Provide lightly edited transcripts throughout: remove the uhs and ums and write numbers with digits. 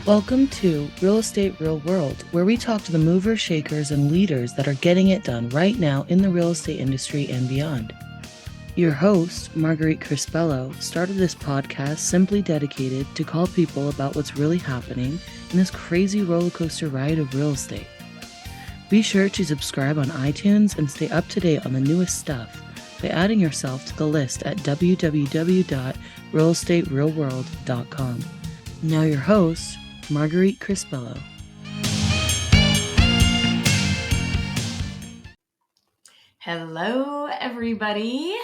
Welcome to Real Estate Real World, where we talk to the movers, shakers, and leaders that are getting it done right now in the real estate industry and beyond. Your host, Marguerite Crespillo, started this podcast simply dedicated to call people about what's really happening in this crazy roller coaster ride of real estate. Be sure to subscribe on iTunes and stay up to date on the newest stuff by adding yourself to the list at www.realestaterealworld.com. Now your host, Marguerite Crespillo. Hello, everybody.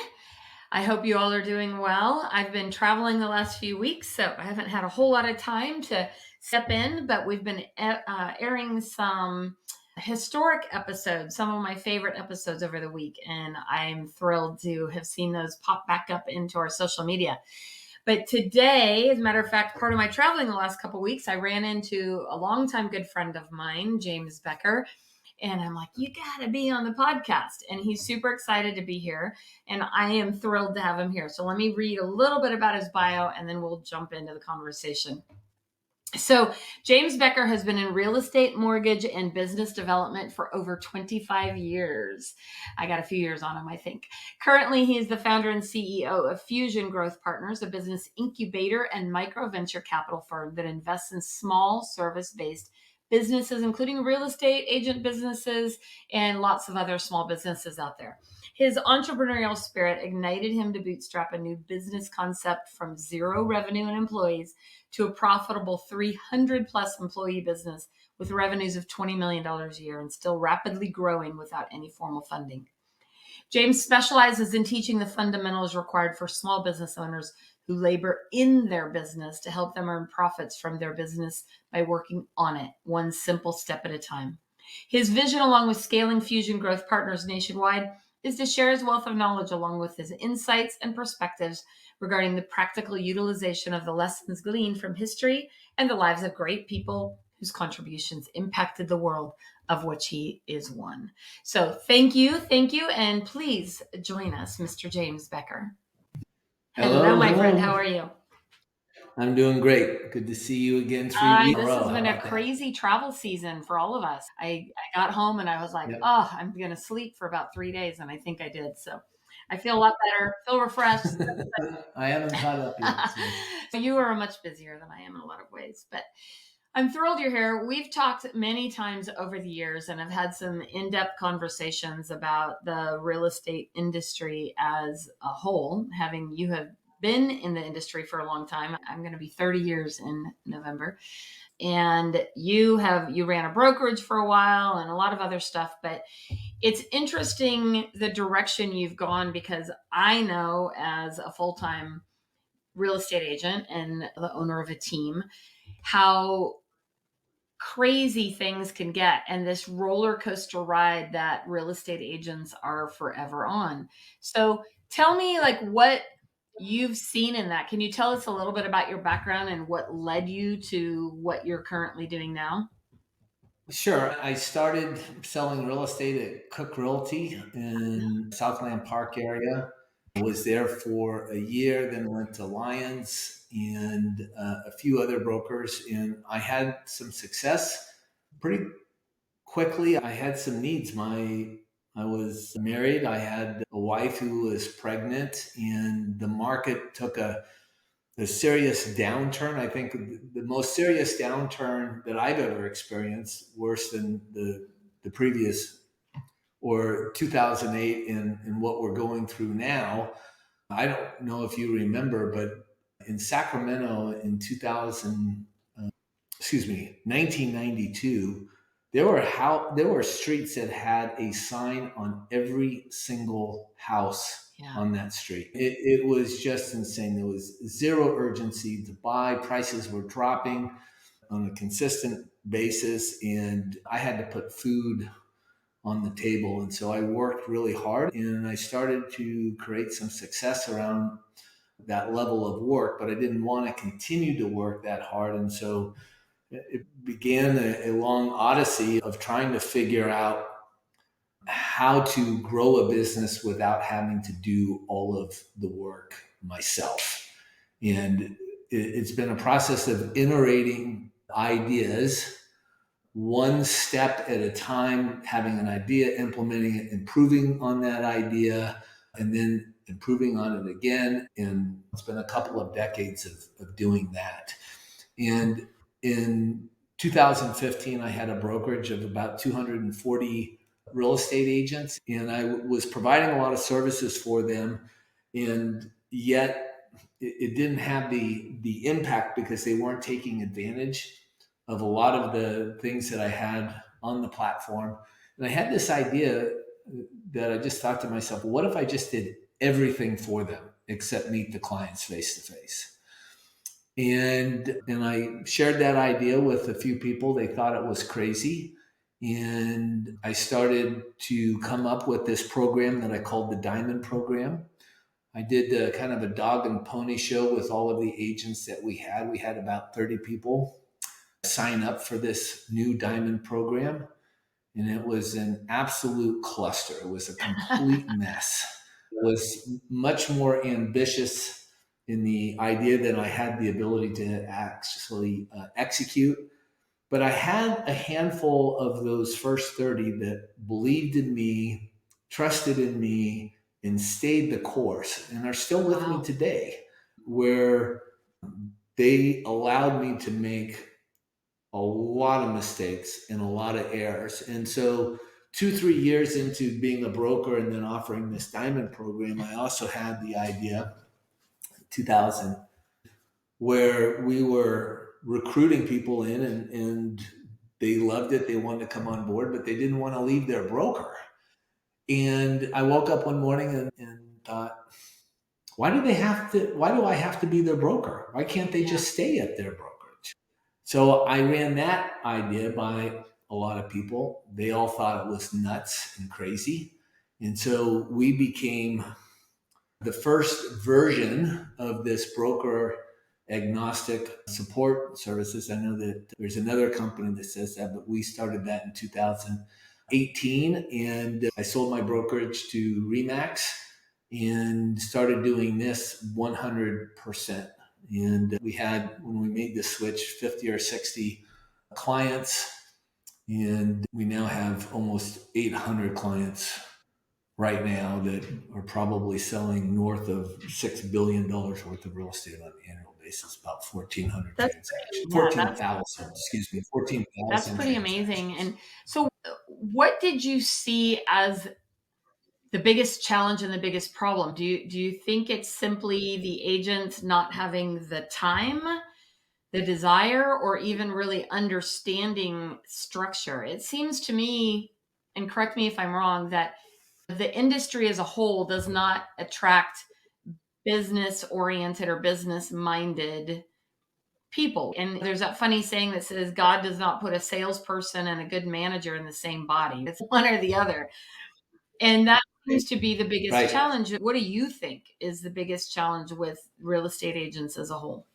I hope you all are doing well. I've been traveling the last few weeks, so I haven't had a whole lot of time to step in, but we've been airing some historic episodes, some of my favorite episodes over the week, and I'm thrilled to have seen those pop back up into our social media. But today, as a matter of fact, part of my traveling the last couple of weeks, I ran into a longtime good friend of mine, James Becker. And I'm like, you got to be on the podcast. And he's super excited to be here. And I am thrilled to have him here. So let me read a little bit about his bio, and then we'll jump into the conversation. So James Becker has been in real estate, mortgage, and business development for over 25 years. I got a few years on him, I think. Currently, he is the founder and CEO of Fusion Growth Partners, a business incubator and micro venture capital firm that invests in small service-based businesses, including real estate agent businesses and lots of other small businesses out there. His entrepreneurial spirit ignited him to bootstrap a new business concept from zero revenue and employees to a profitable 300 plus employee business with revenues of $20 million a year and still rapidly growing without any formal funding. James specializes in teaching the fundamentals required for small business owners who labor in their business to help them earn profits from their business by working on it, one simple step at a time. His vision, along with scaling Fusion Growth Partners nationwide, is to share his wealth of knowledge along with his insights and perspectives regarding the practical utilization of the lessons gleaned from history and the lives of great people whose contributions impacted the world, of which he is one. So thank you, and please join us, Mr. James Becker. Hello, my friend. How are you? I'm doing great. Good to see you again 3 weeks. This has been a crazy travel season for all of us. I got home and I was like, oh, I'm going to sleep for about 3 days. And I think I did. So I feel a lot better, feel refreshed. I haven't caught up yet. So you are much busier than I am in a lot of ways, but I'm thrilled you're here. We've talked many times over the years and I've had some in-depth conversations about the real estate industry as a whole, you have been in the industry for a long time. I'm going to be 30 years in November. And you ran a brokerage for a while and a lot of other stuff, but it's interesting the direction you've gone, because I know as a full-time real estate agent and the owner of a team, how crazy things can get, and this roller coaster ride that real estate agents are forever on. So tell me, like, what you've seen in that. Can you tell us a little bit about your background and what led you to what you're currently doing now? Sure. I started selling real estate at Cook Realty in Southland Park area. I was there for a year, then went to Lions and a few other brokers, and I had some success pretty quickly. I had some needs. I was married. I had a wife who was pregnant, and the market took a serious downturn. I think the most serious downturn that I've ever experienced, worse than the previous or 2008 and what we're going through now. I don't know if you remember, but in Sacramento in 1992, there were streets that had a sign on every single house on that street. It was just insane. There was zero urgency to buy. Prices were dropping on a consistent basis, and I had to put food on the table. And so I worked really hard, and I started to create some success around that level of work, but I didn't want to continue to work that hard. And so it began a long odyssey of trying to figure out how to grow a business without having to do all of the work myself. And it's been a process of iterating ideas one step at a time, having an idea, implementing it, improving on that idea, and then improving on it again. And it's been a couple of decades of doing that. And in 2015, I had a brokerage of about 240 real estate agents, and I was providing a lot of services for them. And yet it didn't have the impact because they weren't taking advantage of a lot of the things that I had on the platform. And I had this idea that I just thought to myself, what if I just did everything for them except meet the clients face to face? And I shared that idea with a few people. They thought it was crazy. And I started to come up with this program that I called the Diamond Program. I did kind of a dog and pony show with all of the agents that we had. We had about 30 people sign up for this new Diamond Program. And it was an absolute cluster. It was a complete mess. It was much more ambitious in the idea that I had the ability to actually execute. But I had a handful of those first 30 that believed in me, trusted in me, and stayed the course and are still with me today, where they allowed me to make a lot of mistakes and a lot of errors. And so 2-3 years into being a broker and then offering this Diamond Program, I also had the idea 2000 where we were recruiting people in, and they loved it. They wanted to come on board, but they didn't want to leave their broker. And I woke up one morning and thought, why do I have to be their broker? Why can't they just stay at their brokerage? So I ran that idea by a lot of people. They all thought it was nuts and crazy. And so we became the first version of this broker agnostic support services. I know that there's another company that says that, but we started that in 2018. And I sold my brokerage to Remax and started doing this 100%. And we had, when we made the switch, 50 or 60 clients. And we now have almost 800 clients right now that are probably selling north of $6 billion worth of real estate on an annual basis, about 1,400 transactions. 14,000, excuse me, 14,000. That's pretty amazing. And so what did you see as the biggest challenge and the biggest problem? Do you think it's simply the agent not having the time, the desire, or even really understanding structure? It seems to me, and correct me if I'm wrong, that the industry as a whole does not attract business oriented or business minded people. And there's that funny saying that says God does not put a salesperson and a good manager in the same body. It's one or the other. And that seems to be the biggest challenge. What do you think is the biggest challenge with real estate agents as a whole?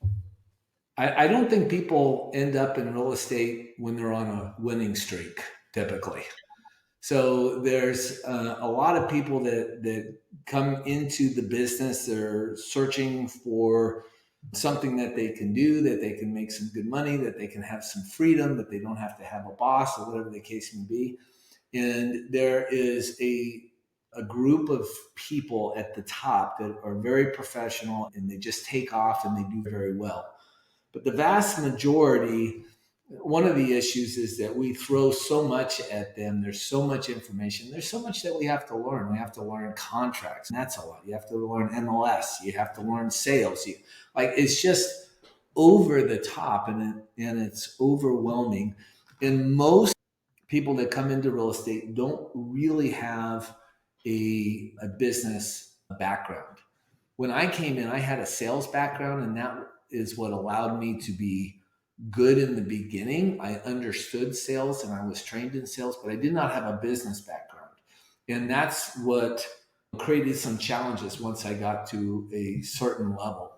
I don't think people end up in real estate when they're on a winning streak, typically. So there's a lot of people that come into the business. They're searching for something that they can do, that they can make some good money, that they can have some freedom, that they don't have to have a boss or whatever the case may be. And there is a group of people at the top that are very professional and they just take off and they do very well. But the vast majority, one of the issues is that we throw so much at them. There's so much information. There's so much that we have to learn. We have to learn contracts, and that's a lot. You have to learn MLS. You have to learn sales. It's just over the top, and it's overwhelming. And most people that come into real estate don't really have a business background. When I came in, I had a sales background, and that is what allowed me to be good in the beginning. I understood sales and I was trained in sales, but I did not have a business background. And that's what created some challenges once I got to a certain level.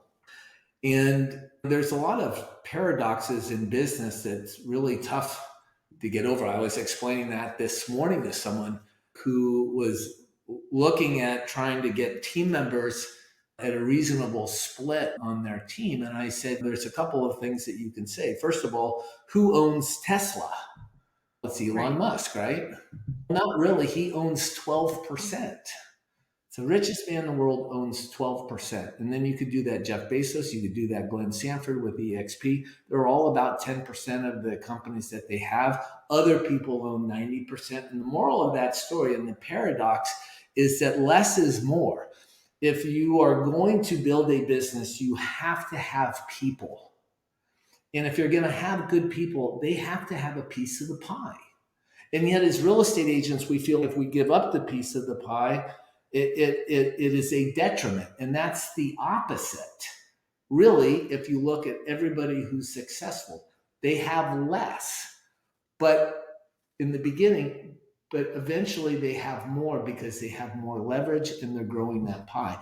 And there's a lot of paradoxes in business that's really tough to get over. I was explaining that this morning to someone who was looking at trying to get team members at a reasonable split on their team. And I said, there's a couple of things that you can say. First of all, who owns Tesla? It's Elon Right. Musk, right? Not really. He owns 12%. So the richest man in the world owns 12%. And then you could do that Jeff Bezos, you could do that Glenn Sanford with EXP. They're all about 10% of the companies that they have. Other people own 90%. And the moral of that story and the paradox is that less is more. If you are going to build a business, you have to have people. And if you're going to have good people, they have to have a piece of the pie. And yet, as real estate agents, we feel if we give up the piece of the pie, it is a detriment. And that's the opposite. Really, if you look at everybody who's successful, they have less. But in the beginning, but eventually they have more because they have more leverage and they're growing that pie.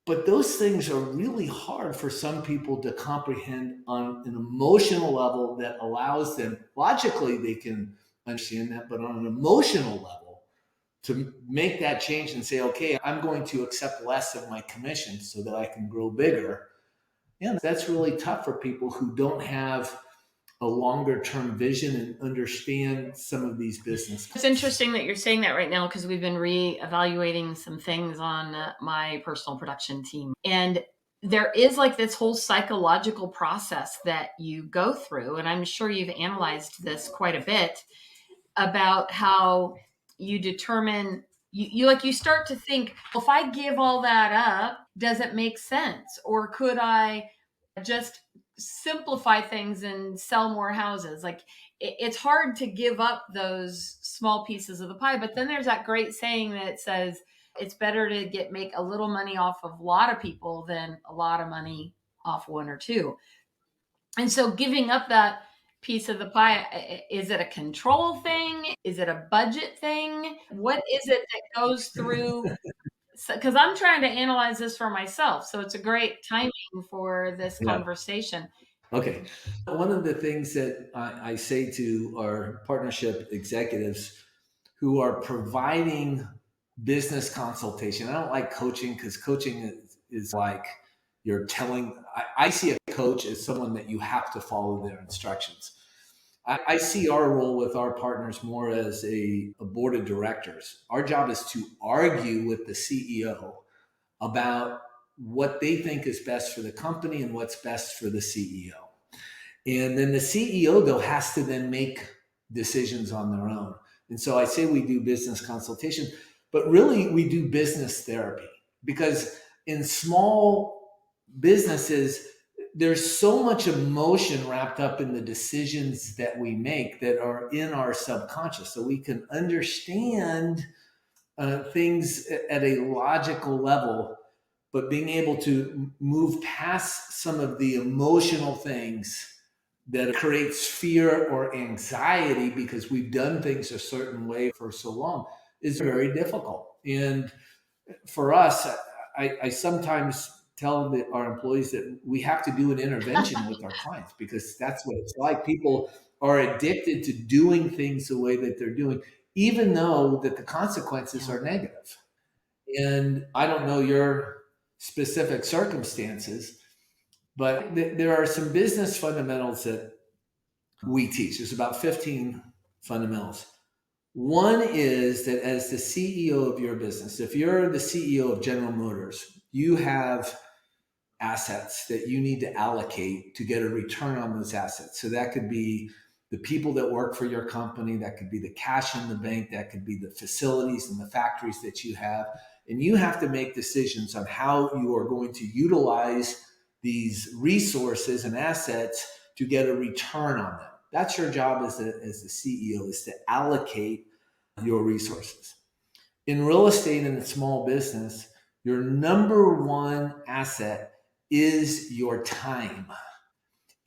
But those things are really hard for some people to comprehend on an emotional level that allows them, logically, they can understand that, but on an emotional level, to make that change and say, okay, I'm going to accept less of my commission so that I can grow bigger. Yeah, that's really tough for people who don't have a longer term vision and understand some of these businesses. It's interesting that you're saying that right now because we've been reevaluating some things on my personal production team. And there is like this whole psychological process that you go through. And I'm sure you've analyzed this quite a bit about how you determine you start to think, well, if I give all that up, does it make sense? Or could I just simplify things and sell more houses? Like it's hard to give up those small pieces of the pie. But then there's that great saying that says it's better to make a little money off of a lot of people than a lot of money off one or two. And so giving up that piece of the pie, is it a control thing? Is it a budget thing? What is it that goes through? Because I'm trying to analyze this for myself. So it's a great timing for this Yeah. conversation. Okay. One of the things that I say to our partnership executives who are providing business consultation, I don't like coaching because coaching is like you're telling, I see a coach as someone that you have to follow their instructions. I see our role with our partners more as a board of directors. Our job is to argue with the CEO about what they think is best for the company and what's best for the CEO. And then the CEO, though, has to then make decisions on their own. And so I say we do business consultation, but really we do business therapy because in small businesses, there's so much emotion wrapped up in the decisions that we make that are in our subconscious. So we can understand things at a logical level, but being able to move past some of the emotional things that creates fear or anxiety because we've done things a certain way for so long is very difficult. And for us, I sometimes tell our employees that we have to do an intervention with our clients because that's what it's like. People are addicted to doing things the way that they're doing, even though that the consequences are negative. And I don't know your specific circumstances, but there are some business fundamentals that we teach. There's about 15 fundamentals. One is that as the CEO of your business, if you're the CEO of General Motors, you have assets that you need to allocate to get a return on those assets. So that could be the people that work for your company, that could be the cash in the bank, that could be the facilities and the factories that you have. And you have to make decisions on how you are going to utilize these resources and assets to get a return on them. That's your job as the CEO, is to allocate your resources. In real estate and in small business, your number one asset is your time.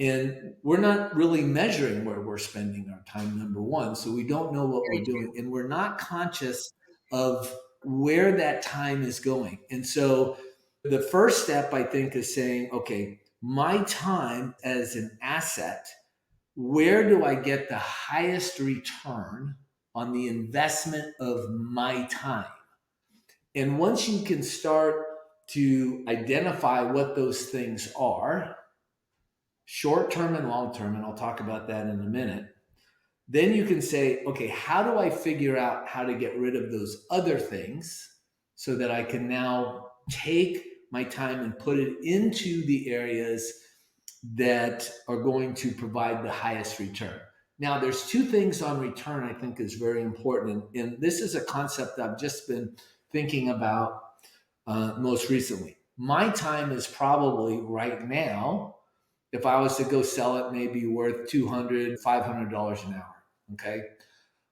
And we're not really measuring where we're spending our time, number one. So we don't know what we're doing. And we're not conscious of where that time is going. And so the first step, I think, is saying, okay, my time as an asset, where do I get the highest return on the investment of my time? And once you can start to identify what those things are, short term and long term, and I'll talk about that in a minute, then you can say, okay, how do I figure out how to get rid of those other things so that I can now take my time and put it into the areas that are going to provide the highest return. Now, there's two things on return I think is very important. And this is a concept I've just been thinking about most recently. My time is probably right now, if I was to go sell it, maybe worth $200, $500 an hour. Okay.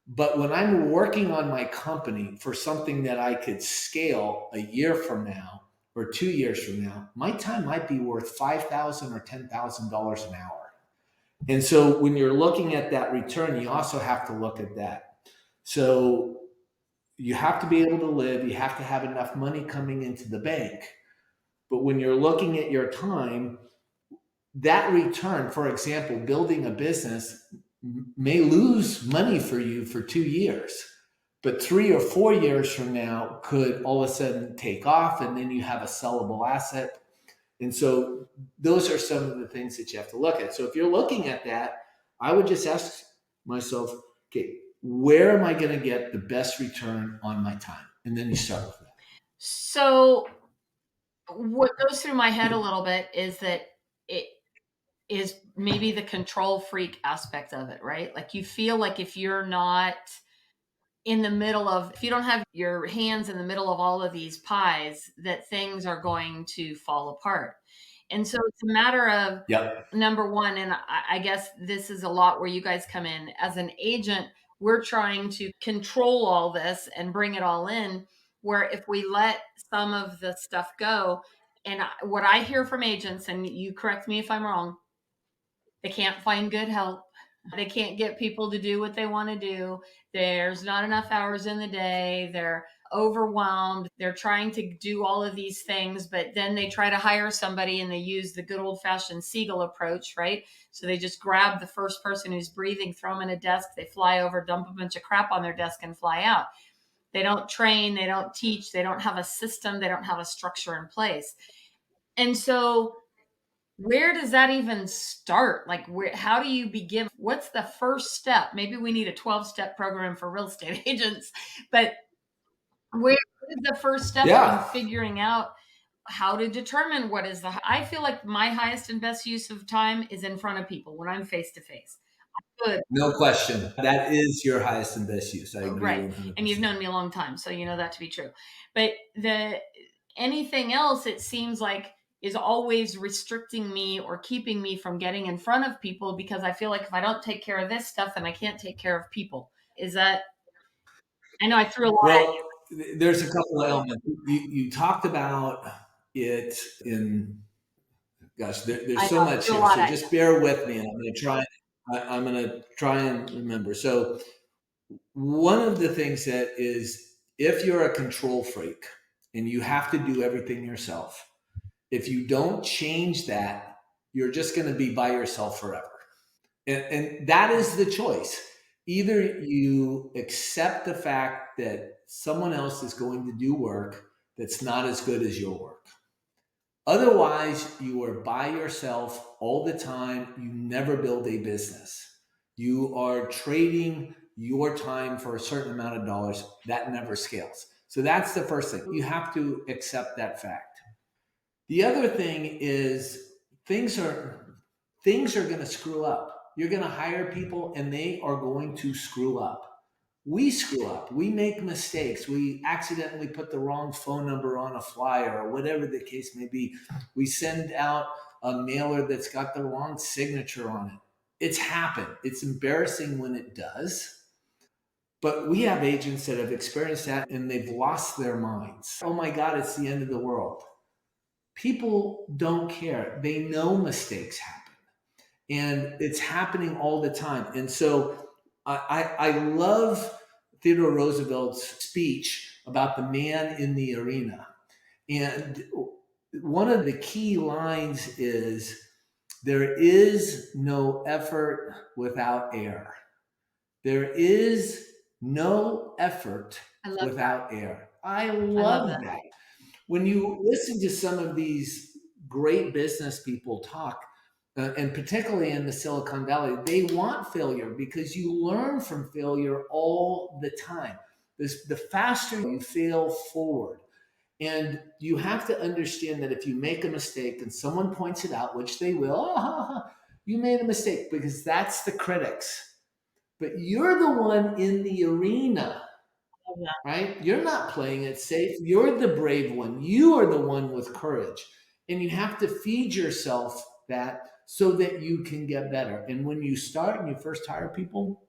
But when I'm working on my company for something that I could scale a year from now or 2 years from now, my time might be worth $5,000 or $10,000 an hour. And so when you're looking at that return, you also have to look at that. So you have to be able to live, you have to have enough money coming into the bank. But when you're looking at your time, that return, for example, building a business may lose money for you for 2 years, but 3 or 4 years from now could all of a sudden take off, and then you have a sellable asset. And so those are some of the things that you have to look at. So if you're looking at that, I would just ask myself, okay, where am I going to get the best return on my time? And then you start with that. So what goes through my head a little bit is that it is maybe the control freak aspect of it, right? Like you feel like if you're not if you don't have your hands in the middle of all of these pies, that things are going to fall apart. And so it's a matter of, Yep. number one, and I guess this is a lot where you guys come in as an agent, we're trying to control all this and bring it all in, where if we let some of the stuff go, and what I hear from agents, and you correct me if I'm wrong, they can't find good help. They can't get people to do what they want to do. There's not enough hours in the day. They're overwhelmed. They're trying to do all of these things, but then they try to hire somebody and they use the good old fashioned seagull approach, right? So they just grab the first person who's breathing, throw them in a desk, they fly over, dump a bunch of crap on their desk and fly out. They don't train, they don't teach, they don't have a system, they don't have a structure in place. And so where does that even start? Like, how do you begin? What's the first step? Maybe we need a 12-step program for real estate agents, but where is the first step in figuring out how to determine what is I feel like my highest and best use of time is in front of people when I'm face to face. Good. No question. That is your highest and best use. I agree. Right. 100%. And you've known me a long time, so you know that to be true. But anything else, it seems like, is always restricting me or keeping me from getting in front of people, because I feel like if I don't take care of this stuff, then I can't take care of people. Is that, I know I threw a lot at you. There's a couple of elements. You talked about it in, gosh, there's so much here. So just bear with me, and I'm going to try and remember. So one of the things that is, if you're a control freak and you have to do everything yourself, if you don't change that, you're just going to be by yourself forever. And that is the choice. Either you accept the fact that someone else is going to do work that's not as good as your work. Otherwise, you are by yourself all the time. You never build a business. You are trading your time for a certain amount of dollars. That never scales. So that's the first thing. You have to accept that fact. The other thing is things are going to screw up. You're going to hire people and they are going to screw up. We screw up. We make mistakes. We accidentally put the wrong phone number on a flyer or whatever the case may be. We send out a mailer that's got the wrong signature on it. It's happened. It's embarrassing when it does. But we have agents that have experienced that and they've lost their minds. Oh my God, it's the end of the world. People don't care. They know mistakes happen. And it's happening all the time. And so I love Theodore Roosevelt's speech about the man in the arena. And one of the key lines is, there is no effort without air. There is no effort without air. I love that. When you listen to some of these great business people talk, and particularly in the Silicon Valley, they want failure because you learn from failure all the time. The faster you fail forward. And you have to understand that if you make a mistake and someone points it out, which they will, you made a mistake, because that's the critics. But you're the one in the arena, right? You're not playing it safe. You're the brave one. You are the one with courage. And you have to feed yourself that so that you can get better. And when you start and you first hire people,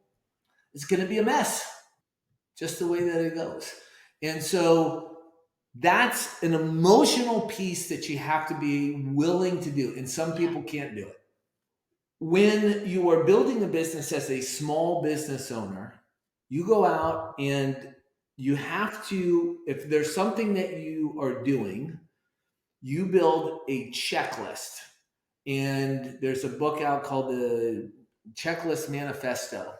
it's going to be a mess, just the way that it goes. And so that's an emotional piece that you have to be willing to do. And some people can't do it. When you are building a business as a small business owner, you go out and you have to, if there's something that you are doing, you build a checklist. And there's a book out called the Checklist Manifesto.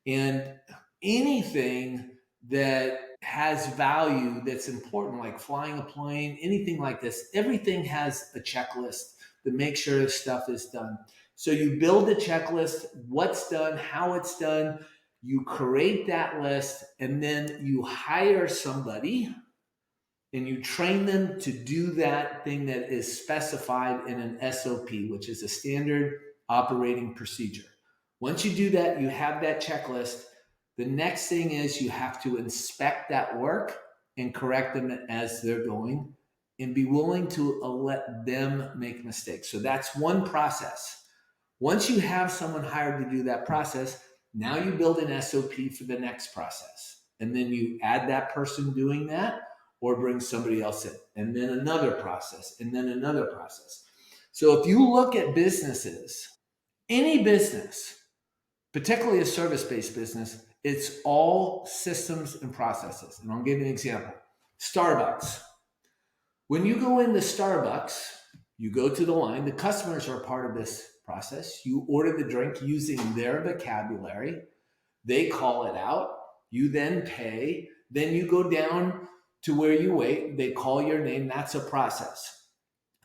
And anything that has value that's important, like flying a plane, anything like this, everything has a checklist to make sure stuff is done. So you build a checklist, what's done, how it's done, you create that list, and then you hire somebody and you train them to do that thing that is specified in an SOP, which is a standard operating procedure. Once you do that, you have that checklist. The next thing is you have to inspect that work and correct them as they're going, and be willing to let them make mistakes. So that's one process. Once you have someone hired to do that process, now you build an SOP for the next process. And then you add that person doing that, or bring somebody else in, and then another process, and then another process. So if you look at businesses, any business, particularly a service-based business, it's all systems and processes. And I'll give you an example. Starbucks. When you go into Starbucks, you go to the line. The customers are part of this process. You order the drink using their vocabulary. They call it out. You then pay. Then you go down to where you wait. They call your name. That's a process.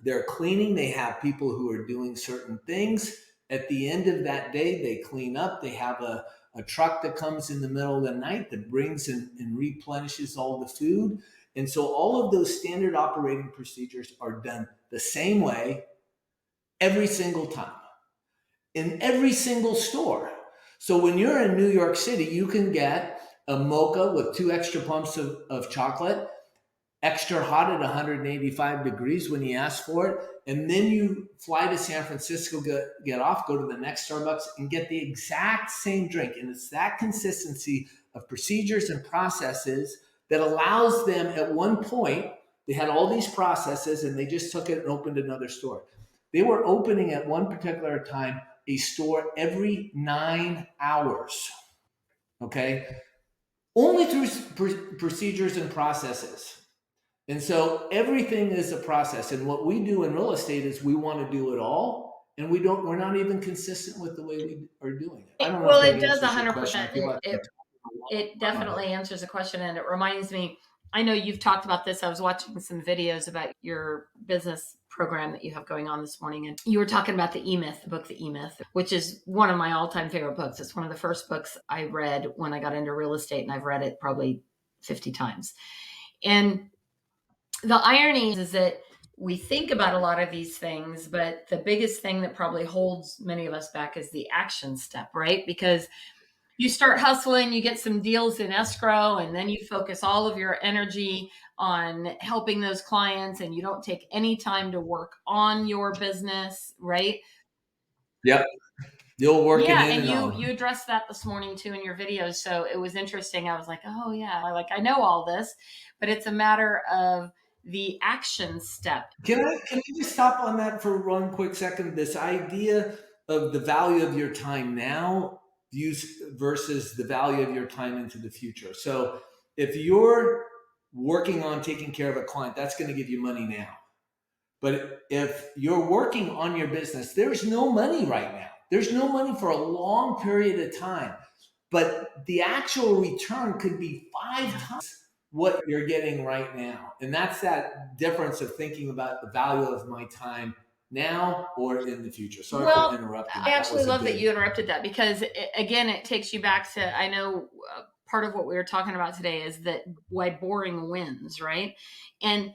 They're cleaning. They have people who are doing certain things. At the end of that day, they clean up. They have a truck that comes in the middle of the night that brings and replenishes all the food. And so all of those standard operating procedures are done the same way every single time in every single store. So when you're in New York City, you can get a mocha with 2 extra pumps of chocolate, extra hot at 185 degrees when you ask for it. And then you fly to San Francisco, get off, go to the next Starbucks and get the exact same drink. And it's that consistency of procedures and processes that allows them, at one point, they had all these processes and they just took it and opened another store. They were opening at one particular time a store every 9 hours, okay? Only through procedures and processes. And so everything is a process. And what we do in real estate is we want to do it all. And we're not even consistent with the way we are doing it. I don't know Well, if it that does answers your question. 100%. I feel like It definitely answers the question. And it reminds me, I know you've talked about this. I was watching some videos about your business program that you have going on this morning. And you were talking about the E-Myth, the book, The E-Myth, which is one of my all-time favorite books. It's one of the first books I read when I got into real estate, and I've read it probably 50 times. And the irony is that we think about a lot of these things, but the biggest thing that probably holds many of us back is the action step, right? Because you start hustling, you get some deals in escrow, and then you focus all of your energy on helping those clients, and you don't take any time to work on your business, right? Yep. You'll work Yeah, in and and you addressed that this morning too in your videos. So it was interesting. I was like, oh yeah, I know all this, but it's a matter of the action step. Can I just stop on that for one quick second? This idea of the value of your time now versus the value of your time into the future. So if you're working on taking care of a client, that's going to give you money now. But if you're working on your business, there's no money right now. There's no money for a long period of time. But the actual return could be 5 times what you're getting right now. And that's that difference of thinking about the value of my time now or in the future. Sorry for interrupting. I actually love that you interrupted that, because again, it takes you back to, I know part of what we were talking about today is that why boring wins, right? And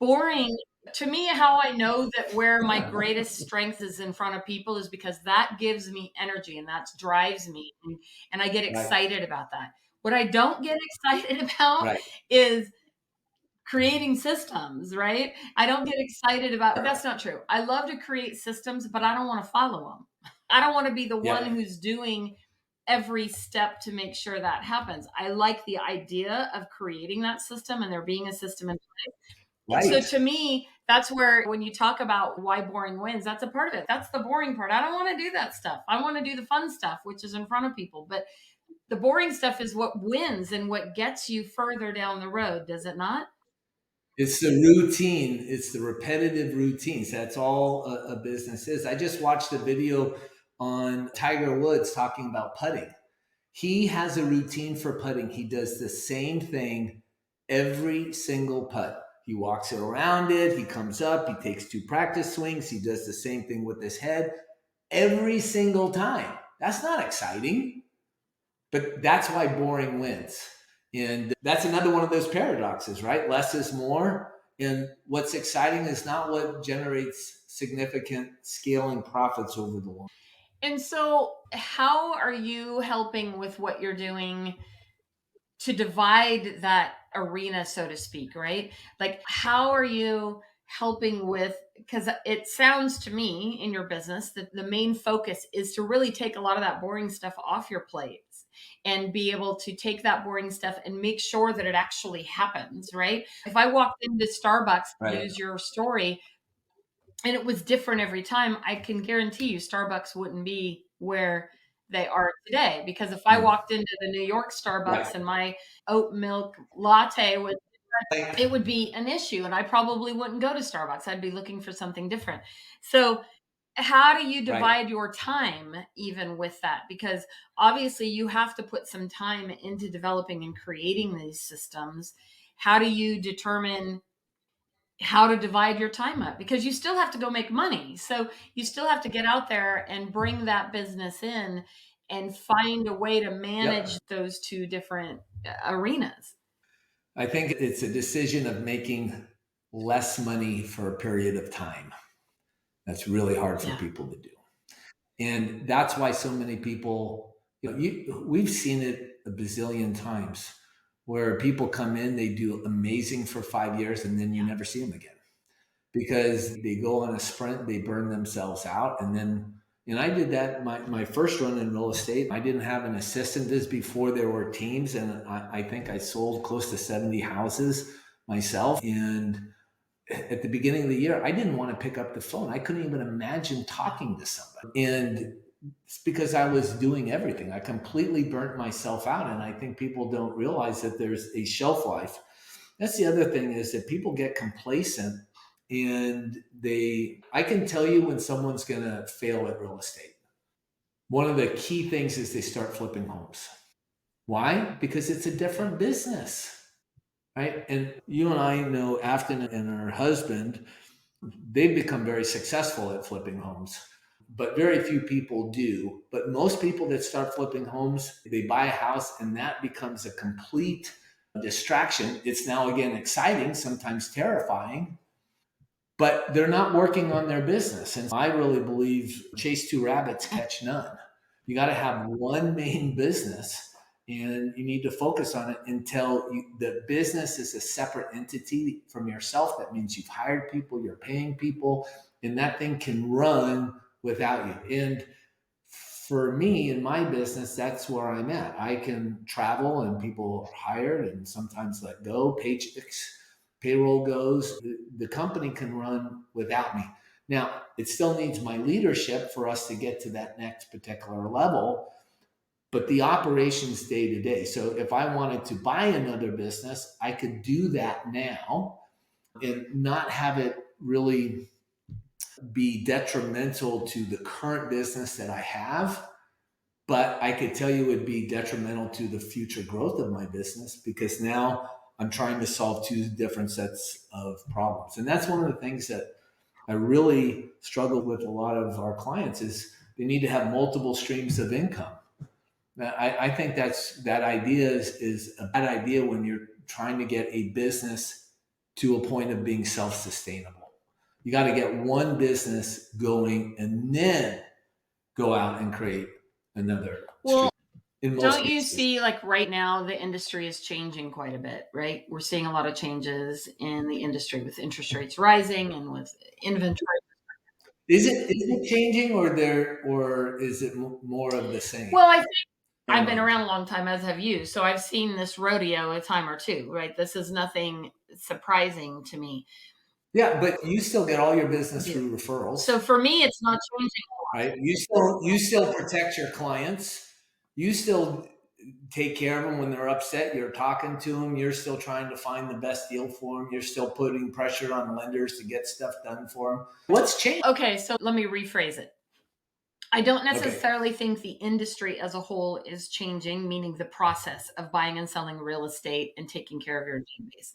boring, to me, how I know that where my greatest strength is in front of people is because that gives me energy and that drives me. And I get excited about that. What I don't get excited about is creating systems, right? I don't get excited about, that's not true. I love to create systems, but I don't want to follow them. I don't want to be the one who's doing every step to make sure that happens. I like the idea of creating that system and there being a system in place. So to me, that's where when you talk about why boring wins, that's a part of it. That's the boring part. I don't want to do that stuff. I want to do the fun stuff, which is in front of people. But the boring stuff is what wins and what gets you further down the road, does it not? It's the routine. It's the repetitive routines. That's all a business is. I just watched a video on Tiger Woods talking about putting. He has a routine for putting. He does the same thing every single putt. He walks it around it. He comes up. He takes 2 practice swings. He does the same thing with his head every single time. That's not exciting, but that's why boring wins. And that's another one of those paradoxes, right? Less is more. And what's exciting is not what generates significant scaling profits over the long. And so, how are you helping with what you're doing to divide that arena, so to speak, right? Like, how are you helping with, because it sounds to me in your business that the main focus is to really take a lot of that boring stuff off your plates and be able to take that boring stuff and make sure that it actually happens, right? If I walked into Starbucks to use your story and it was different every time, I can guarantee you Starbucks wouldn't be where they are today. Because if I walked into the New York Starbucks and my oat milk latte was different, it would be an issue and I probably wouldn't go to Starbucks. I'd be looking for something different. So how do you divide your time even with that? Because obviously you have to put some time into developing and creating these systems. How do you determine how to divide your time up? Because you still have to go make money. So you still have to get out there and bring that business in and find a way to manage those 2 different arenas. I think it's a decision of making less money for a period of time. That's really hard for people to do. And that's why so many people, we've seen it a bazillion times where people come in, they do amazing for 5 years, and then you never see them again because they go on a sprint, they burn themselves out. And I did that my first run in real estate. I didn't have an assistant. This before there were teams. And I think I sold close to 70 houses myself. And at the beginning of the year, I didn't want to pick up the phone. I couldn't even imagine talking to somebody. And it's because I was doing everything. I completely burnt myself out. And I think people don't realize that there's a shelf life. That's the other thing, is that people get complacent, and I can tell you when someone's going to fail at real estate. One of the key things is they start flipping homes. Why? Because it's a different business. Right. And you and I know Afton and her husband, they've become very successful at flipping homes, but very few people do. But most people that start flipping homes, they buy a house and that becomes a complete distraction. It's now again exciting, sometimes terrifying, but they're not working on their business. And I really believe chase 2 rabbits, catch none. You got to have one main business. And you need to focus on it until the business is a separate entity from yourself. That means you've hired people, you're paying people, and that thing can run without you. And for me, in my business, that's where I'm at. I can travel and people are hired and sometimes let go, paychecks, payroll goes. The company can run without me. Now, it still needs my leadership for us to get to that next particular level. but the operations day to day. So if I wanted to buy another business, I could do that now and not have it really be detrimental to the current business that I have. But I could tell you it would be detrimental to the future growth of my business, because now I'm trying to solve two different sets of problems. And that's one of the things that I really struggle with a lot of our clients is they need to have multiple streams of income. I think that idea is a bad idea when you're trying to get a business to a point of being self-sustainable. You got to get one business going and then go out and create another Well, stream. In most don't you cases. see, like right now, the industry is changing quite a bit, right? We're seeing a lot of changes in the industry with interest rates rising and with inventory. Is it changing, or is it more of the same? Well, I think I've been around a long time, as have you, so I've seen this rodeo a time or two, right? This is nothing surprising to me. Yeah, but you still get all your business through referrals. So for me, it's not changing. Right? You still protect your clients. You still take care of them when they're upset. You're talking to them. You're still trying to find the best deal for them. You're still putting pressure on lenders to get stuff done for them. What's changed? Okay, so let me rephrase it. I don't necessarily think the industry as a whole is changing, meaning the process of buying and selling real estate and taking care of your database.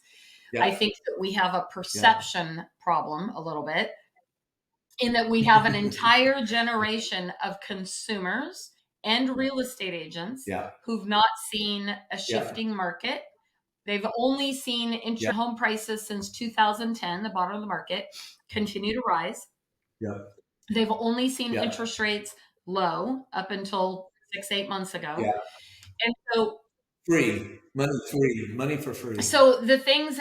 Yeah. I think that we have a perception problem a little bit, in that we have an entire generation of consumers and real estate agents who've not seen a shifting market. They've only seen home prices since 2010, the bottom of the market, continue to rise. They've only seen interest rates low up until 6-8 months ago. And so money for free. So the things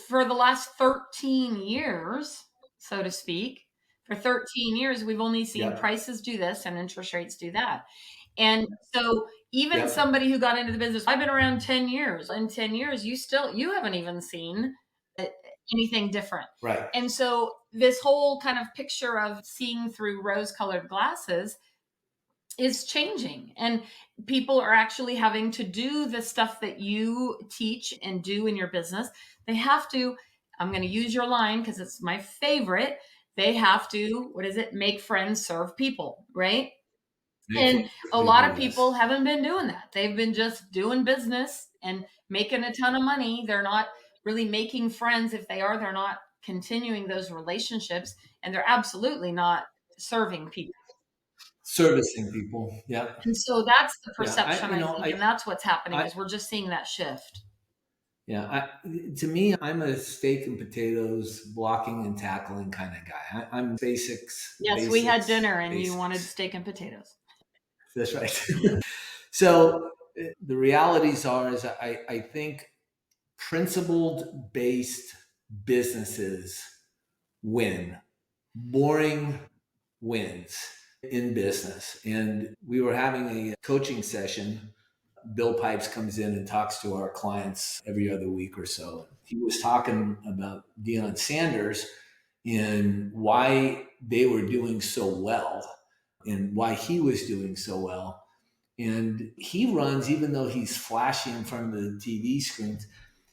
for the last 13 years, so to speak, for 13 years, we've only seen prices do this and interest rates do that. And so even somebody who got into the business, I've been around 10 years. In 10 years, you haven't even seen anything different. Right. And so this whole kind of picture of seeing through rose-colored glasses is changing, and people are actually having to do the stuff that you teach and do in your business. They have to, I'm going to use your line because it's my favorite. They have to, make friends, serve people, right? And a lot of people haven't been doing that. They've been just doing business and making a ton of money. They're not really making friends. If they are, they're not continuing those relationships, and they're absolutely not serving people. Servicing people. Yeah. And so that's the perception, I think, and that's what's happening is we're just seeing that shift. Yeah. To me, I'm a steak and potatoes, blocking and tackling kind of guy. I'm basics. Yes, we had dinner and you wanted steak and potatoes. That's right. So the realities are, is I think principled based businesses win. Boring wins in business. And we were having a coaching session. Bill Pipes comes in and talks to our clients every other week or so. He was talking about Deion Sanders and why they were doing so well and why he was doing so well. And he runs, even though he's flashy in front of the TV screens,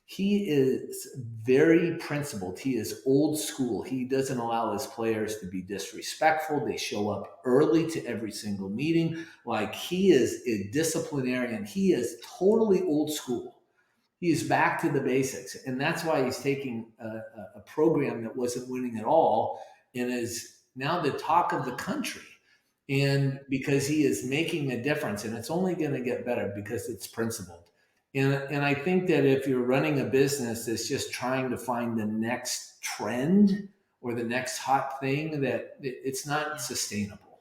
he is very principled. He is old school. He doesn't allow his players to be disrespectful. They show up early to every single meeting. Like, he is a disciplinarian. He is totally old school. He is back to the basics. And that's why he's taking a program that wasn't winning at all and is now the talk of the country. And because he is making a difference, and it's only going to get better because it's principled. And I think that if you're running a business that's just trying to find the next trend or the next hot thing, that it's not sustainable.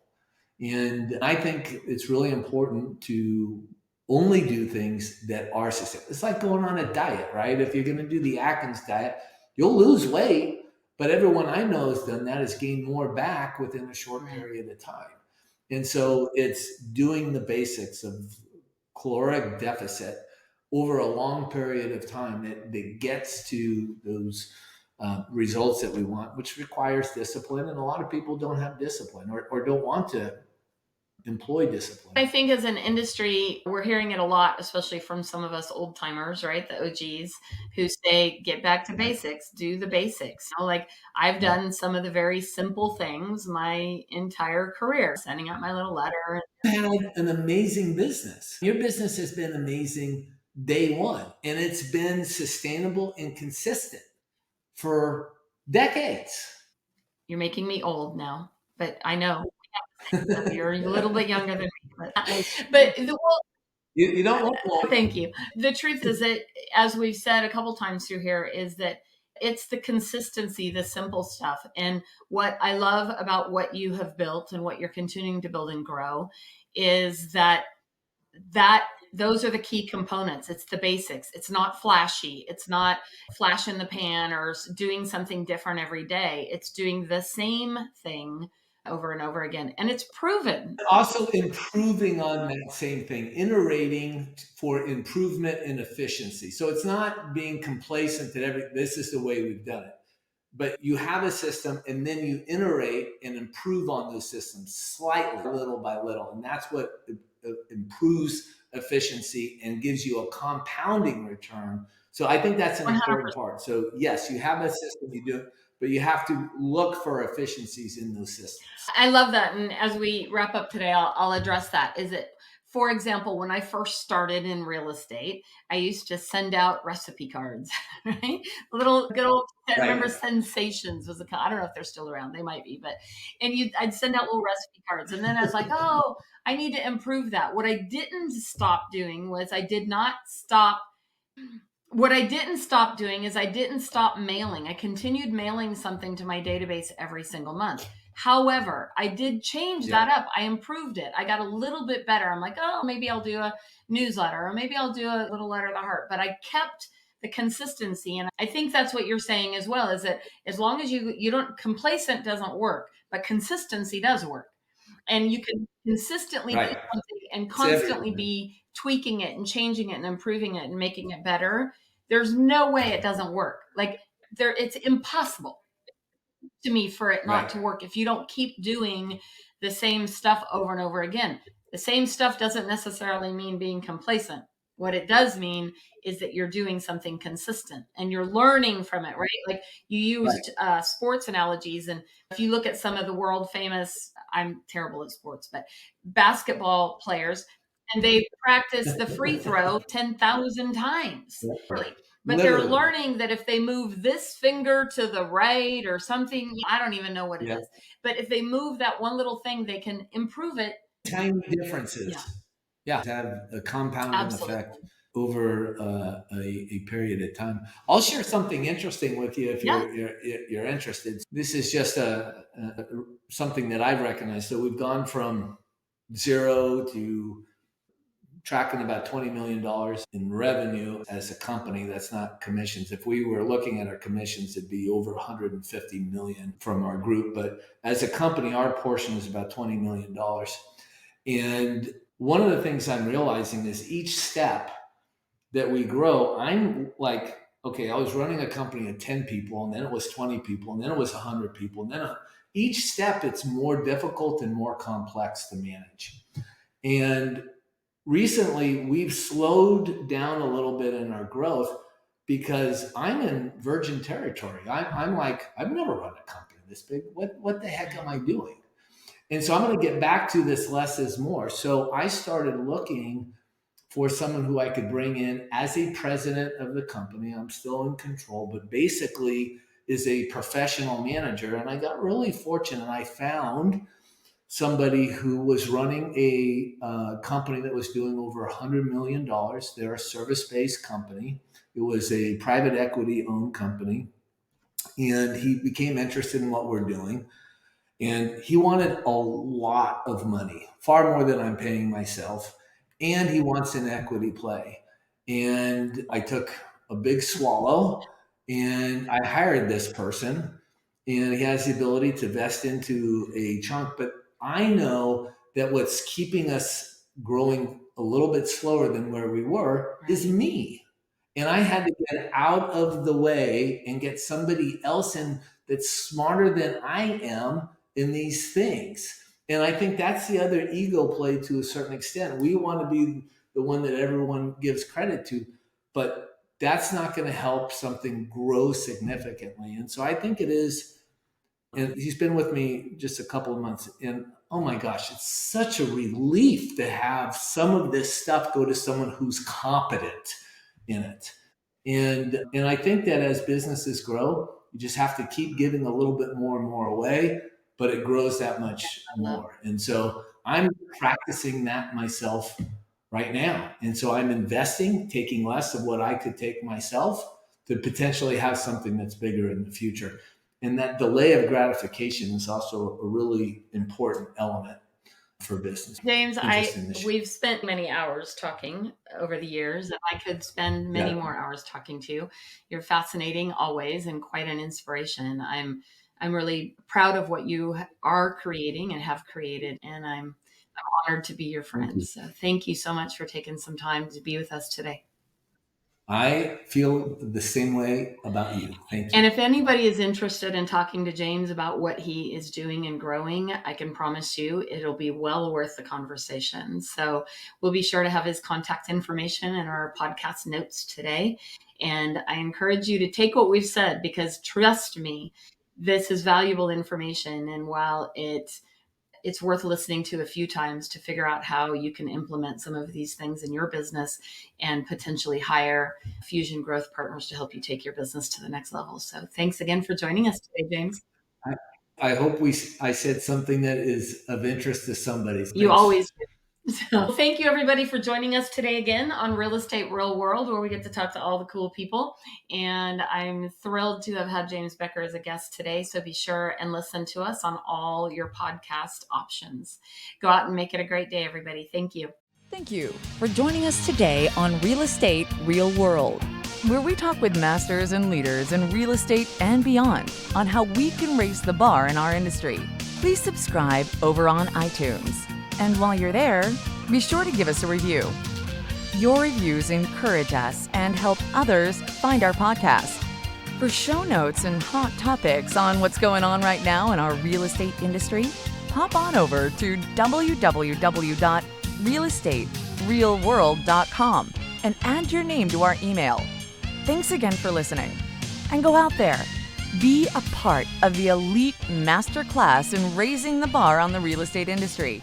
And I think it's really important to only do things that are sustainable. It's like going on a diet, right? If you're going to do the Atkins diet, you'll lose weight, but everyone I know has done that has gained more back within a short period of time. And so it's doing the basics of caloric deficit over a long period of time that gets to those results that we want, which requires discipline. And a lot of people don't have discipline or don't want to employee discipline. I think as an industry, we're hearing it a lot, especially from some of us old timers, right? The OGs who say, get back to basics, do the basics. Like I've done some of the very simple things my entire career, sending out my little letter. You had an amazing business. Your business has been amazing day one, and it's been sustainable and consistent for decades. You're making me old now, but I know you're a little bit younger than me. But You don't look old. thank you. The truth is that, as we've said a couple times through here, is that it's the consistency, the simple stuff. And what I love about what you have built and what you're continuing to build and grow is that those are the key components. It's the basics. It's not flashy. It's not flash in the pan or doing something different every day. It's doing the same thing over and over again. And it's proven. Also improving on that same thing, iterating for improvement and efficiency. So it's not being complacent that this is the way we've done it. But you have a system and then you iterate and improve on those systems slightly, little by little. And that's what improves efficiency and gives you a compounding return. So I think that's an 100%. important part. So yes, you have a system, you do it, but you have to look for efficiencies in those systems. I love that. And as we wrap up today, I'll address that. Is it, for example, when I first started in real estate, I used to send out recipe cards, right? Little good old, I remember Sensations was I don't know if they're still around. They might be, but, I'd send out little recipe cards. And then I was like, oh, I need to improve that. What I didn't stop doing was I didn't stop mailing. I continued mailing something to my database every single month. However, I did change that up. I improved it. I got a little bit better. I'm like, oh, maybe I'll do a newsletter or maybe I'll do a little letter to the heart. But I kept the consistency. And I think that's what you're saying as well, is that as long as you don't, complacent doesn't work, but consistency does work. And you can consistently do something and constantly be tweaking it and changing it and improving it and making it better. There's no way it doesn't work. Like it's impossible to me for it not to work if you don't keep doing the same stuff over and over again. The same stuff doesn't necessarily mean being complacent. What it does mean is that you're doing something consistent and you're learning from it, right? Like you used sports analogies. And if you look at some of the world famous, I'm terrible at sports, but basketball players, and they practice the free throw 10,000 times. But they're learning that if they move this finger to the right or something, I don't even know what it is. But if they move that one little thing, they can improve it. Tiny differences. Yeah. Have a compounding effect over a period of time. I'll share something interesting with you if you're interested. This is just something that I've recognized. So we've gone from zero to tracking about $20 million in revenue as a company. That's not commissions. If we were looking at our commissions, it'd be over 150 million from our group. But as a company, our portion is about $20 million. And one of the things I'm realizing is each step that we grow, I'm like, okay, I was running a company of 10 people, and then it was 20 people, and then it was 100 people. And then each step, it's more difficult and more complex to manage. And recently, we've slowed down a little bit in our growth because I'm in virgin territory. I'm like, I've never run a company this big. What the heck am I doing? And so I'm going to get back to this less is more. So I started looking for someone who I could bring in as a president of the company. I'm still in control, but basically is a professional manager. And I got really fortunate. I found somebody who was running a company that was doing over $100 million. They're a service-based company. It was a private equity owned company. And he became interested in what we're doing. And he wanted a lot of money, far more than I'm paying myself. And he wants an equity play. And I took a big swallow and I hired this person. And he has the ability to vest into a chunk. But I know that what's keeping us growing a little bit slower than where we were is me. And I had to get out of the way and get somebody else in that's smarter than I am in these things. And I think that's the other ego play to a certain extent. We want to be the one that everyone gives credit to, but that's not going to help something grow significantly. And so I think it is, and he's been with me just a couple of months, and oh my gosh, it's such a relief to have some of this stuff go to someone who's competent in it. And I think that as businesses grow, you just have to keep giving a little bit more and more away, but it grows that much more. And so I'm practicing that myself right now. And so I'm investing, taking less of what I could take myself to potentially have something that's bigger in the future. And that delay of gratification is also a really important element for business. James, we've spent many hours talking over the years, and I could spend many more hours talking to you. You're fascinating always and quite an inspiration. I'm really proud of what you are creating and have created, and I'm honored to be your friend. So thank you so much for taking some time to be with us today. I feel the same way about you. Thank you. And if anybody is interested in talking to James about what he is doing and growing, I can promise you it'll be well worth the conversation. So we'll be sure to have his contact information in our podcast notes today. And I encourage you to take what we've said, because trust me, this is valuable information. And while it's worth listening to a few times to figure out how you can implement some of these things in your business and potentially hire Fusion Growth Partners to help you take your business to the next level. So thanks again for joining us today, James. I hope I said something that is of interest to somebody. You always do. So thank you, everybody, for joining us today again on Real Estate Real World, where we get to talk to all the cool people. And I'm thrilled to have had James Becker as a guest today. So be sure and listen to us on all your podcast options. Go out and make it a great day, everybody. Thank you. Thank you for joining us today on Real Estate Real World, where we talk with masters and leaders in real estate and beyond on how we can raise the bar in our industry. Please subscribe over on iTunes. And while you're there, be sure to give us a review. Your reviews encourage us and help others find our podcast. For show notes and hot topics on what's going on right now in our real estate industry, hop on over to www.realestaterealworld.com and add your name to our email. Thanks again for listening. And go out there, be a part of the elite masterclass in raising the bar on the real estate industry.